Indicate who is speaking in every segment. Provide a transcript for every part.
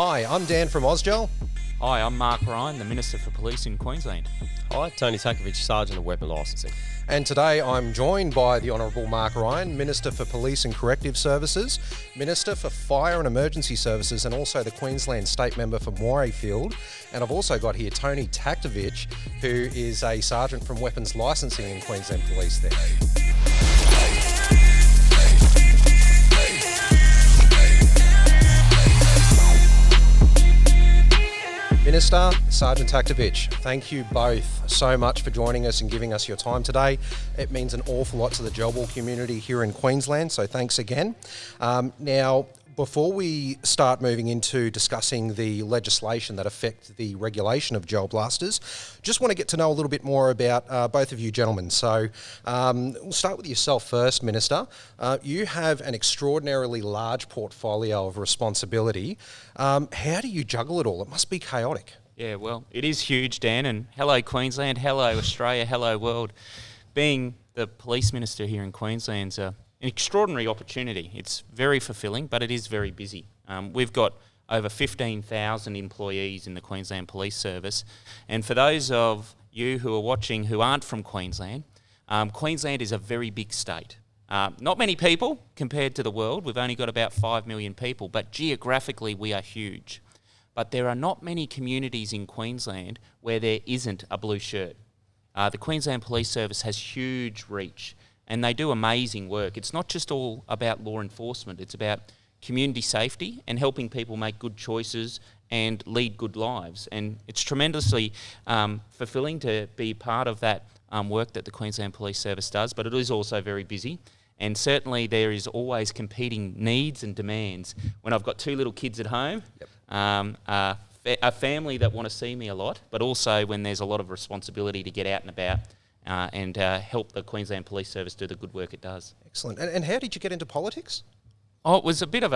Speaker 1: Hi, I'm Dan from Ausgel.
Speaker 2: Hi, I'm Mark Ryan, the Minister for Police in Queensland.
Speaker 3: Hi, Tony Takovich, Sergeant of Weapon Licensing.
Speaker 1: And today I'm joined by the Honourable Mark Ryan, Minister for Police and Corrective Services, Minister for Fire and Emergency Services, and also the Queensland State Member for Morayfield. And I've also got here Tony Takovich, who is a Sergeant from Weapons Licensing in Queensland Police there. Minister, Sergeant Takovich, thank you both so much for joining us and giving us your time today. It means an awful lot to the Job Wall community here in Queensland, so thanks again. Now, before we start moving into discussing the legislation that affect the regulation of gel blasters, just want to get to know a little bit more about both of you gentlemen. So we'll start with yourself first, Minister. You have an extraordinarily large portfolio of responsibility. How do you juggle it all? It must be chaotic.
Speaker 2: Yeah, well, it is huge, Dan, and hello Queensland, hello Australia, hello world. Being the Police Minister here in Queensland's an extraordinary opportunity. It's very fulfilling, but it is very busy. We've got over 15,000 employees in the Queensland Police Service, and for those of you who are watching who aren't from Queensland, Queensland is a very big state. Not many people compared to the world. We've only got about 5 million people, but geographically we are huge. But there are not many communities in Queensland where there isn't a blue shirt. The Queensland Police Service has huge reach, and they do amazing work. It's not just all about law enforcement, it's about community safety and helping people make good choices and lead good lives. And it's tremendously fulfilling to be part of that work that the Queensland Police Service does, but it is also very busy. And certainly there is always competing needs and demands. When I've got 2 little kids at home, a family that want to see me a lot, but also when there's a lot of responsibility to get out and about and help the Queensland Police Service do the good work it does.
Speaker 1: Excellent. And how did you get into politics?
Speaker 2: Oh, it was a bit of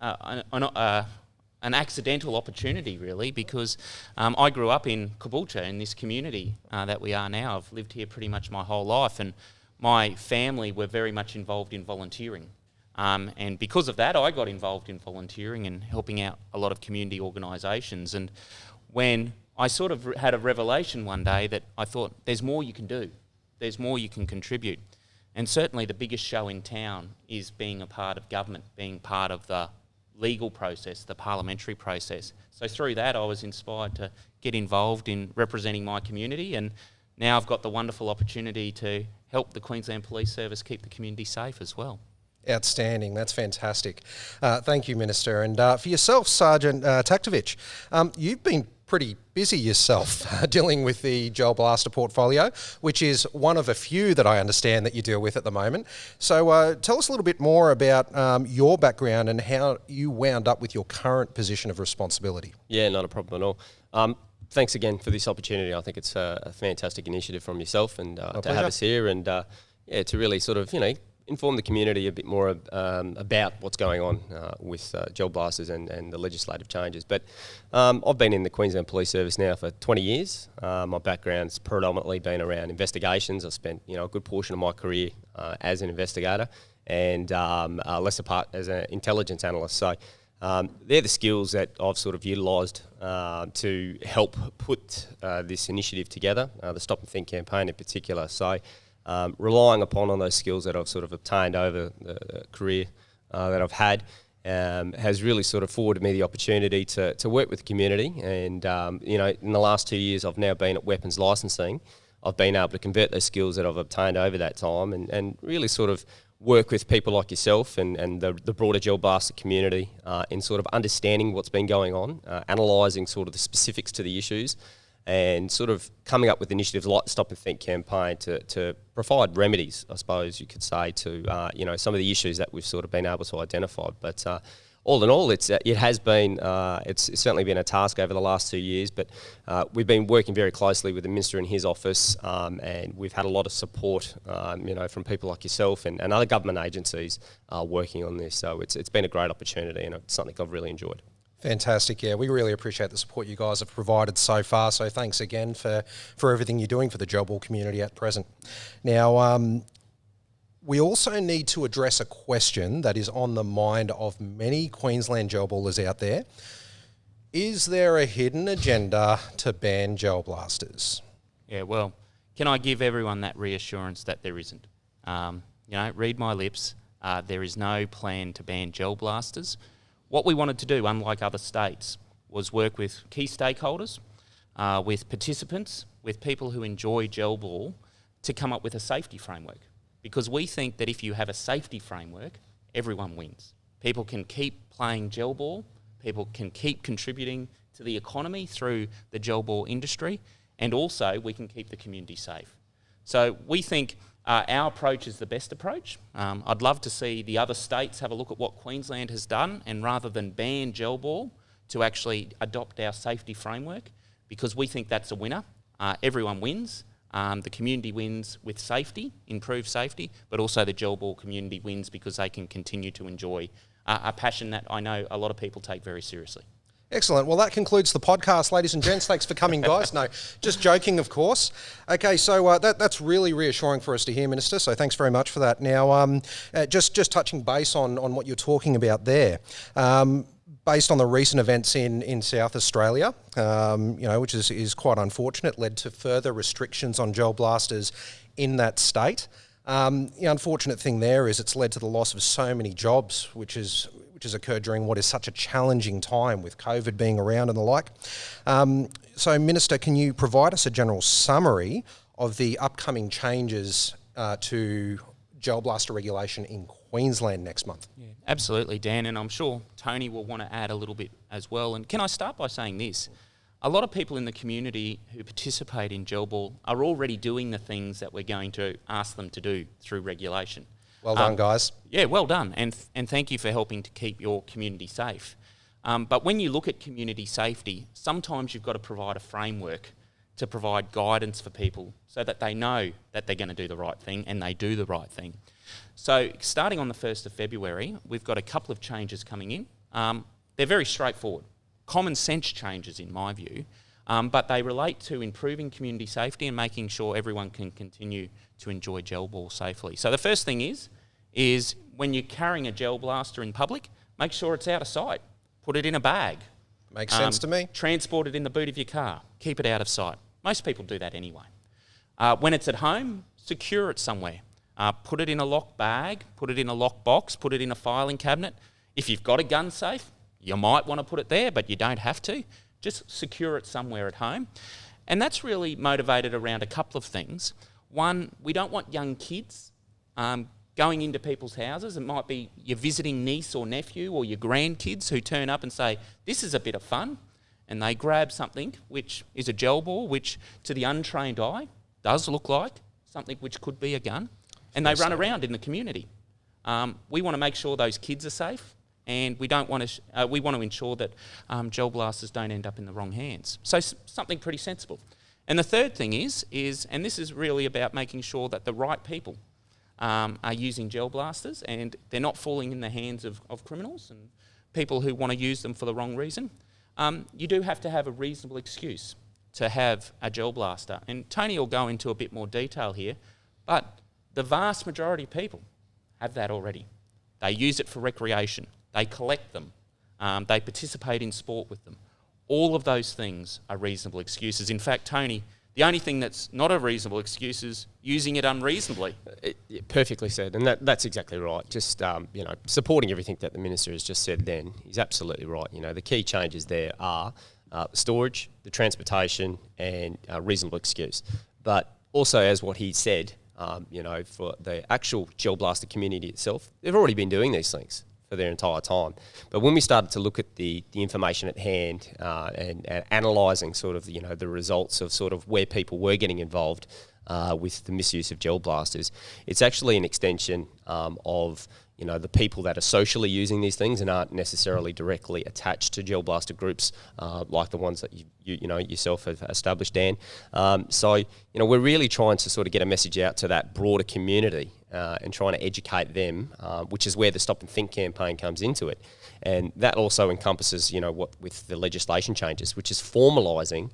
Speaker 2: an accidental opportunity, really, because I grew up in Caboolture, in this community that we are now. I've lived here pretty much my whole life, and my family were very much involved in volunteering. And because of that, I got involved in volunteering and helping out a lot of community organisations. And when I sort of had a revelation one day that I thought, there's more you can do. There's more you can contribute. And certainly the biggest show in town is being a part of government, being part of the legal process, the parliamentary process. So through that, I was inspired to get involved in representing my community, and now I've got the wonderful opportunity to help the Queensland Police Service keep the community safe as well.
Speaker 1: Outstanding. That's fantastic. Thank you, Minister. And for yourself, Sergeant Takovich, you've been pretty busy yourself dealing with the gel blaster portfolio, which is one of a few that I understand that you deal with at the moment. So tell us a little bit more about your background and how you wound up with your current position of responsibility.
Speaker 3: Yeah, not a problem at all. Thanks again for this opportunity. I think it's a fantastic initiative from yourself and to have us here and to really sort of, inform the community a bit more about what's going on with gel blasters and the legislative changes. But I've been in the Queensland Police Service now for 20 years. My background's predominantly been around investigations. I've spent a good portion of my career as an investigator and lesser part as an intelligence analyst. So they're the skills that I've sort of utilised to help put this initiative together, the Stop and Think campaign in particular. So relying upon those skills that I've sort of obtained over the career that I've had has really sort of afforded me the opportunity to work with the community. And, in the last 2 years I've now been at Weapons Licensing. I've been able to convert those skills that I've obtained over that time and really sort of work with people like yourself and the broader gel blaster community in sort of understanding what's been going on, analysing sort of the specifics to the issues, and sort of coming up with initiatives like the Stop and Think campaign to provide remedies, I suppose you could say, to some of the issues that we've sort of been able to identify. But all in all, it's certainly been a task over the last 2 years, but we've been working very closely with the Minister in his office, and we've had a lot of support, from people like yourself and other government agencies working on this. So it's been a great opportunity and it's something I've really enjoyed.
Speaker 1: Fantastic. Yeah, we really appreciate the support you guys have provided so far. So thanks again for everything you're doing for the Job Wall community at present. Now, we also need to address a question that is on the mind of many Queensland job wallers out there. Is there a hidden agenda to ban gel blasters?
Speaker 2: Yeah, well, can I give everyone that reassurance that there isn't? Read my lips. There is no plan to ban gel blasters. What we wanted to do, unlike other states, was work with key stakeholders, with participants, with people who enjoy gel ball, to come up with a safety framework. Because we think that if you have a safety framework, everyone wins. People can keep playing gel ball, people can keep contributing to the economy through the gel ball industry, and also we can keep the community safe. So we think our approach is the best approach. I'd love to see the other states have a look at what Queensland has done, and rather than ban gel ball, to actually adopt our safety framework, because we think that's a winner. Everyone wins. The community wins with safety, improved safety, but also the gel ball community wins because they can continue to enjoy a passion that I know a lot of people take very seriously.
Speaker 1: Excellent. Well, that concludes the podcast, ladies and gents. Thanks for coming, guys. No, just joking, of course. Okay, so that's really reassuring for us to hear, Minister, so thanks very much for that. Now, just touching base on what you're talking about there, based on the recent events in South Australia, which is quite unfortunate, led to further restrictions on gel blasters in that state. The unfortunate thing there is it's led to the loss of so many jobs, which has occurred during what is such a challenging time with COVID being around and the like. So, Minister, can you provide us a general summary of the upcoming changes to gel blaster regulation in Queensland next month?
Speaker 2: Yeah, absolutely, Dan, and I'm sure Tony will want to add a little bit as well. And can I start by saying this? A lot of people in the community who participate in gel ball are already doing the things that we're going to ask them to do through regulation.
Speaker 1: Well done, guys.
Speaker 2: Yeah, well done, and thank you for helping to keep your community safe. But when you look at community safety, sometimes you've got to provide a framework to provide guidance for people so that they know that they're going to do the right thing and they do the right thing. So starting on the 1st of February, we've got a couple of changes coming in. They're very straightforward, common sense changes in my view, but they relate to improving community safety and making sure everyone can continue to enjoy gel ball safely. So the first thing is when you're carrying a gel blaster in public, make sure it's out of sight. Put it in a bag.
Speaker 1: Makes sense to me.
Speaker 2: Transport it in the boot of your car. Keep it out of sight. Most people do that anyway. When it's at home, secure it somewhere. Put it in a locked bag, put it in a locked box, put it in a filing cabinet. If you've got a gun safe, you might want to put it there, but you don't have to. Just secure it somewhere at home. And that's really motivated around a couple of things. One, we don't want young kids going into people's houses. It might be your visiting niece or nephew or your grandkids who turn up and say, this is a bit of fun. And they grab something which is a gel ball, which to the untrained eye does look like something which could be a gun. And they run around in the community. We want to make sure those kids are safe. And we want to ensure that gel blasters don't end up in the wrong hands. So something pretty sensible. And the third thing is, and this is really about making sure that the right people are using gel blasters and they're not falling in the hands of criminals and people who want to use them for the wrong reason. You do have to have a reasonable excuse to have a gel blaster. And Tony will go into a bit more detail here, but the vast majority of people have that already. They use it for recreation. They collect them. They participate in sport with them. All of those things are reasonable excuses. In fact, Tony, the only thing that's not a reasonable excuse is using it unreasonably.
Speaker 3: Perfectly said, and that's exactly right. Just supporting everything that the Minister has just said then is absolutely right. The key changes there are storage, the transportation, and reasonable excuse. But also, as what he said, for the actual gel blaster community itself, they've already been doing these things for their entire time. But when we started to look at the information at hand and analysing sort of the results of sort of where people were getting involved with the misuse of gel blasters, it's actually an extension of the people that are socially using these things and aren't necessarily directly attached to gel blaster groups like the ones that you yourself have established, Dan. So we're really trying to sort of get a message out to that broader community and trying to educate them, which is where the Stop and Think campaign comes into it. And that also encompasses, what with the legislation changes, which is formalising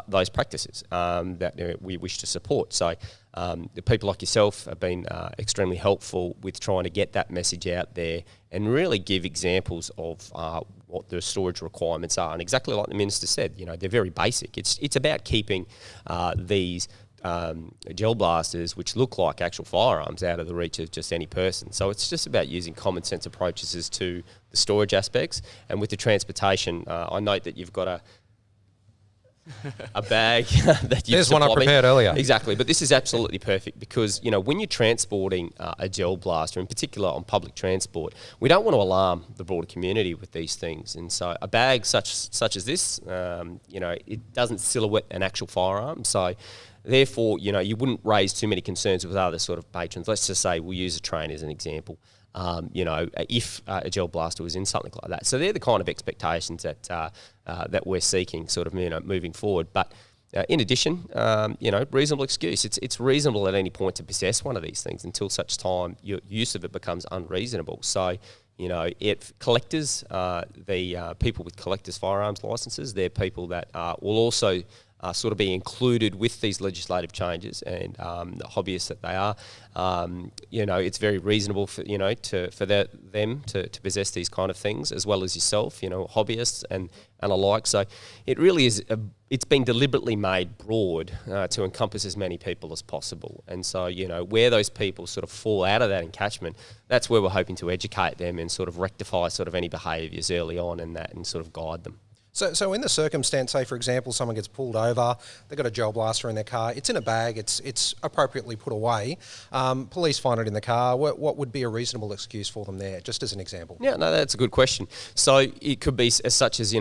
Speaker 3: those practices that we wish to support. So the people like yourself have been extremely helpful with trying to get that message out there and really give examples of what the storage requirements are. And exactly like the Minister said, they're very basic. It's about keeping these gel blasters, which look like actual firearms, out of the reach of just any person. So it's just about using common sense approaches as to the storage aspects. And with the transportation, I note that you've got a bag that you've
Speaker 1: There's one I prepared earlier.
Speaker 3: Exactly, but this is absolutely perfect because, when you're transporting a gel blaster, in particular on public transport, we don't want to alarm the broader community with these things. And so a bag such as this, it doesn't silhouette an actual firearm. So therefore, you wouldn't raise too many concerns with other sort of patrons. Let's just say we'll use a train as an example. If a gel blaster was in something like that. So they're the kind of expectations that we're seeking sort of, moving forward. But in addition, reasonable excuse. It's reasonable at any point to possess one of these things until such time your use of it becomes unreasonable. So, if collectors, the people with collectors' firearms licences, they're people that will also sort of be included with these legislative changes, and the hobbyists that they are, it's very reasonable for them to possess these kind of things, as well as yourself, hobbyists and alike. So it really is. It's been deliberately made broad to encompass as many people as possible. And so, where those people sort of fall out of that encatchment, that's where we're hoping to educate them and sort of rectify sort of any behaviours early on and sort of guide them.
Speaker 1: So in the circumstance, say for example, someone gets pulled over, they've got a gel blaster in their car, it's in a bag, it's appropriately put away, police find it in the car, what would be a reasonable excuse for them there, just as an example?
Speaker 3: Yeah, no, that's a good question. So it could be as such as,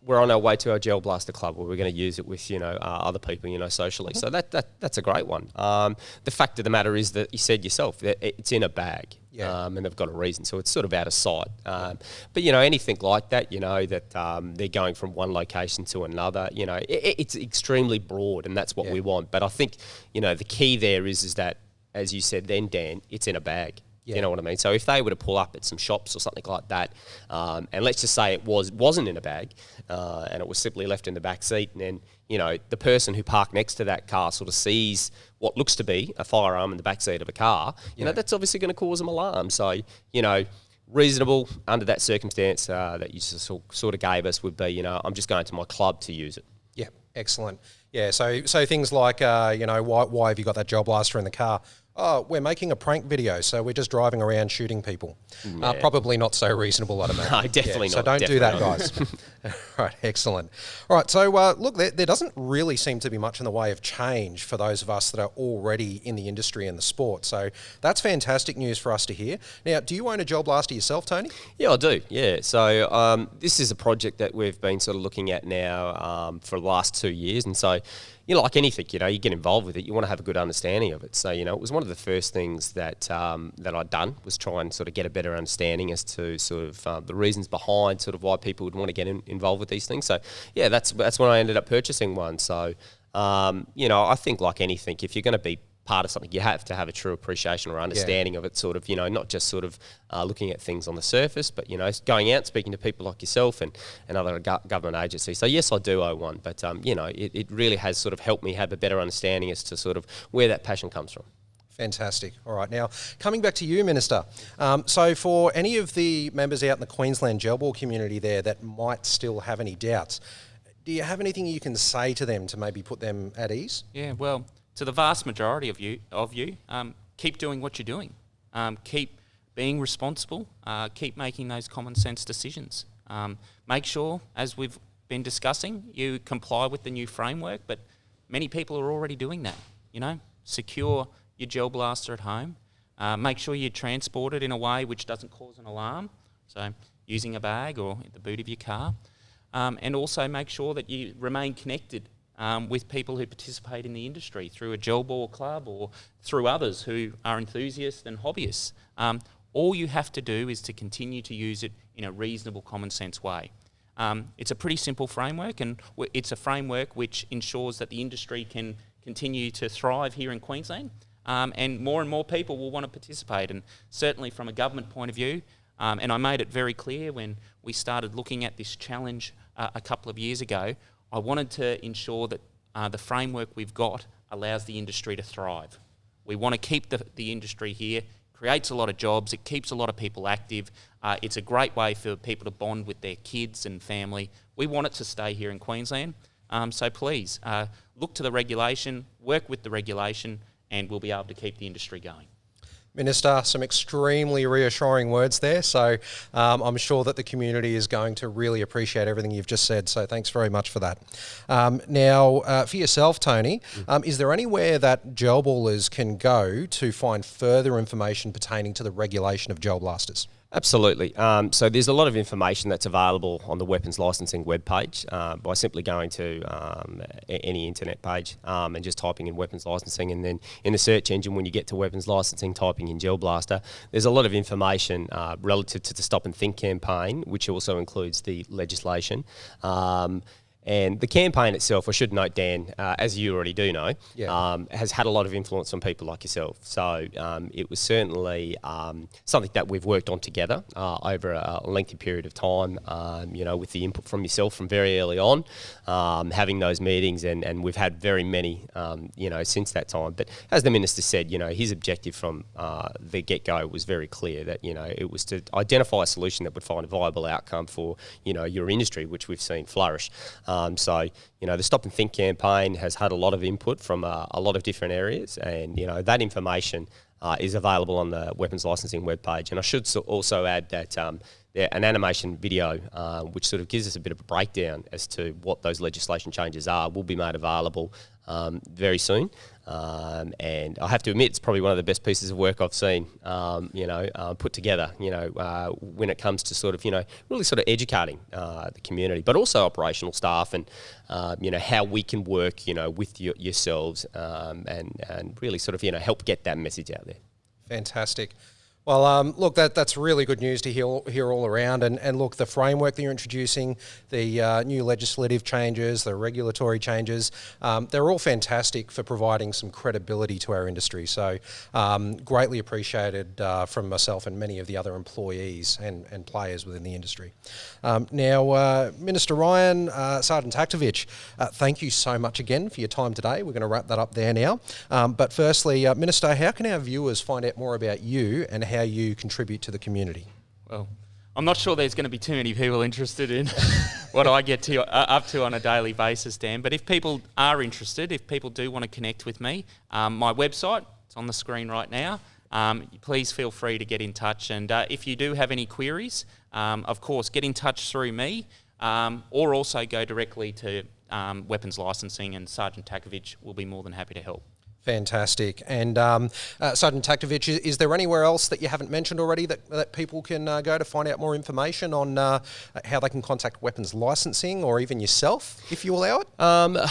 Speaker 3: we're on our way to our gel blaster club where we're going to use it with, other people, socially. So that's a great one. The fact of the matter is that you said yourself, that it's in a bag.
Speaker 1: Yeah.
Speaker 3: And they've got a reason, so it's sort of out of sight. But anything like that, that they're going from one location to another, it's extremely broad, and that's what we want. But I think, the key there is that, as you said then, Dan, it's in a bag. Yeah. You know what I mean? So if they were to pull up at some shops or something like that, and let's just say it wasn't in a bag, and it was simply left in the back seat, and then the person who parked next to that car sort of sees what looks to be a firearm in the back seat of a car, that's obviously going to cause them alarm. So reasonable under that circumstance that you sort of gave us would be, I'm just going to my club to use it.
Speaker 1: Yeah, excellent. Yeah, so things like, why have you got that gel blaster in the car? Oh, we're making a prank video, so we're just driving around shooting people. Yeah. Probably not so reasonable, I'd imagine.
Speaker 3: No, definitely not.
Speaker 1: So don't do that, guys. Right, excellent. All right, so look, there doesn't really seem to be much in the way of change for those of us that are already in the industry and the sport. So that's fantastic news for us to hear. Now, do you own a gel blaster yourself, Tony?
Speaker 3: Yeah, I do. Yeah. So this is a project that we've been sort of looking at now for the last 2 years, and so. Like anything, you get involved with it, you want to have a good understanding of it. So, it was one of the first things that I'd done was try and sort of get a better understanding as to sort of the reasons behind sort of why people would want to get involved with these things. So, yeah, that's when I ended up purchasing one. So, I think like anything, if you're going to be part of something, you have to have a true appreciation or understanding of it, sort of, not just sort of looking at things on the surface, but, going out, speaking to people like yourself and other government agencies. So, yes, I do owe one, but, it really has sort of helped me have a better understanding as to sort of where that passion comes from.
Speaker 1: Fantastic. All right. Now, coming back to you, Minister. So for any of the members out in the Queensland gel ball community there that might still have any doubts, do you have anything you can say to them to maybe put them at ease?
Speaker 2: Yeah, well, to the vast majority of you, keep doing what you're doing. Keep being responsible. Keep making those common sense decisions. Make sure, as we've been discussing, you comply with the new framework, but many people are already doing that. Secure your gel blaster at home. Make sure you transport it in a way which doesn't cause an alarm, so using a bag or the boot of your car. And also make sure that you remain connected with people who participate in the industry through a gel ball club or through others who are enthusiasts and hobbyists. All you have to do is to continue to use it in a reasonable, common sense way. It's a pretty simple framework, and it's a framework which ensures that the industry can continue to thrive here in Queensland, and more people will want to participate. And certainly from a government point of view, and I made it very clear when we started looking at this challenge a couple of years ago, I wanted to ensure that the framework we've got allows the industry to thrive. We want to keep the industry here creates a lot of jobs, it keeps a lot of people active. It's a great way for people to bond with their kids and family. We want it to stay here in Queensland. So please, look to the regulation, work with the regulation, and we'll be able to keep the industry going.
Speaker 1: Minister, some extremely reassuring words there. So I'm sure that the community is going to really appreciate everything you've just said. So thanks very much for that. Now, for yourself, Tony, is there anywhere that gel ballers can go to find further information pertaining to the regulation of gel blasters?
Speaker 3: Absolutely. So there's a lot of information that's available on the weapons licensing webpage by simply going to any internet page and just typing in weapons licensing, and then in the search engine when you get to weapons licensing, typing in gel blaster, there's a lot of information relative to the Stop and Think campaign, which also includes the legislation. And the campaign itself, I should note, Dan, as you already do know, has had a lot of influence on people like yourself. So it was certainly something that we've worked on together over a lengthy period of time, with the input from yourself from very early on, having those meetings, and we've had very many, since that time. But as the Minister said, his objective from the get-go was very clear that, it was to identify a solution that would find a viable outcome for, your industry, which we've seen flourish. So, the Stop and Think campaign has had a lot of input from a lot of different areas, and, that information is available on the weapons licensing webpage. And I should also add that an animation video, which sort of gives us a bit of a breakdown as to what those legislation changes are, will be made available very soon. And I have to admit, it's probably one of the best pieces of work I've seen, put together, when it comes to sort of, really sort of educating the community, but also operational staff and, how we can work, with yourselves and really sort of, help get that message out there.
Speaker 1: Fantastic. Well, look, that's really good news to hear all around. And look, the framework that you're introducing, the new legislative changes, the regulatory changes, they're all fantastic for providing some credibility to our industry. So greatly appreciated from myself and many of the other employees and players within the industry. Now, Minister Ryan, Sergeant Taktovich, thank you so much again for your time today. We're going to wrap that up there now. But firstly, Minister, how can our viewers find out more about you and how you contribute to the community?
Speaker 2: Well, I'm not sure there's going to be too many people interested in what I get up to on a daily basis, Dan. But if people are interested, if people do want to connect with me, my website, it's on the screen right now. Please feel free to get in touch. And if you do have any queries, of course, get in touch through me or also go directly to weapons licensing, and Sergeant Taktovich will be more than happy to help.
Speaker 1: Fantastic. And Sergeant Taktovich, is there anywhere else that you haven't mentioned already that people can go to find out more information on how they can contact weapons licensing, or even yourself, if you allow it?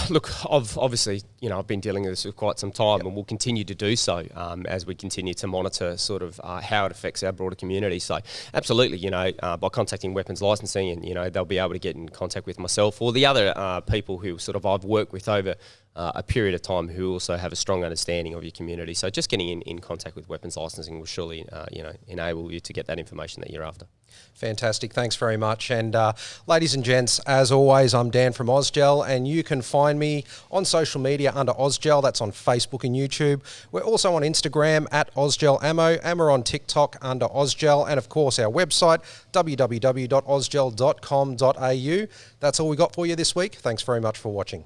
Speaker 3: Look, obviously, I've been dealing with this for quite some time, and we'll continue to do so as we continue to monitor sort of how it affects our broader community. So absolutely, by contacting weapons licensing, and, they'll be able to get in contact with myself or the other people who sort of I've worked with over a period of time who also have a strong understanding of your community. So just getting in contact with weapons licensing will surely, enable you to get that information that you're after.
Speaker 1: Fantastic. Thanks very much. And ladies and gents, as always, I'm Dan from Ozgel, and you can find me on social media under Ozgel. That's on Facebook and YouTube. We're also on Instagram at Ozgel Ammo, and we're on TikTok under Ozgel, and of course our website, www.ozgel.com.au. That's all we got for you this week. Thanks very much for watching.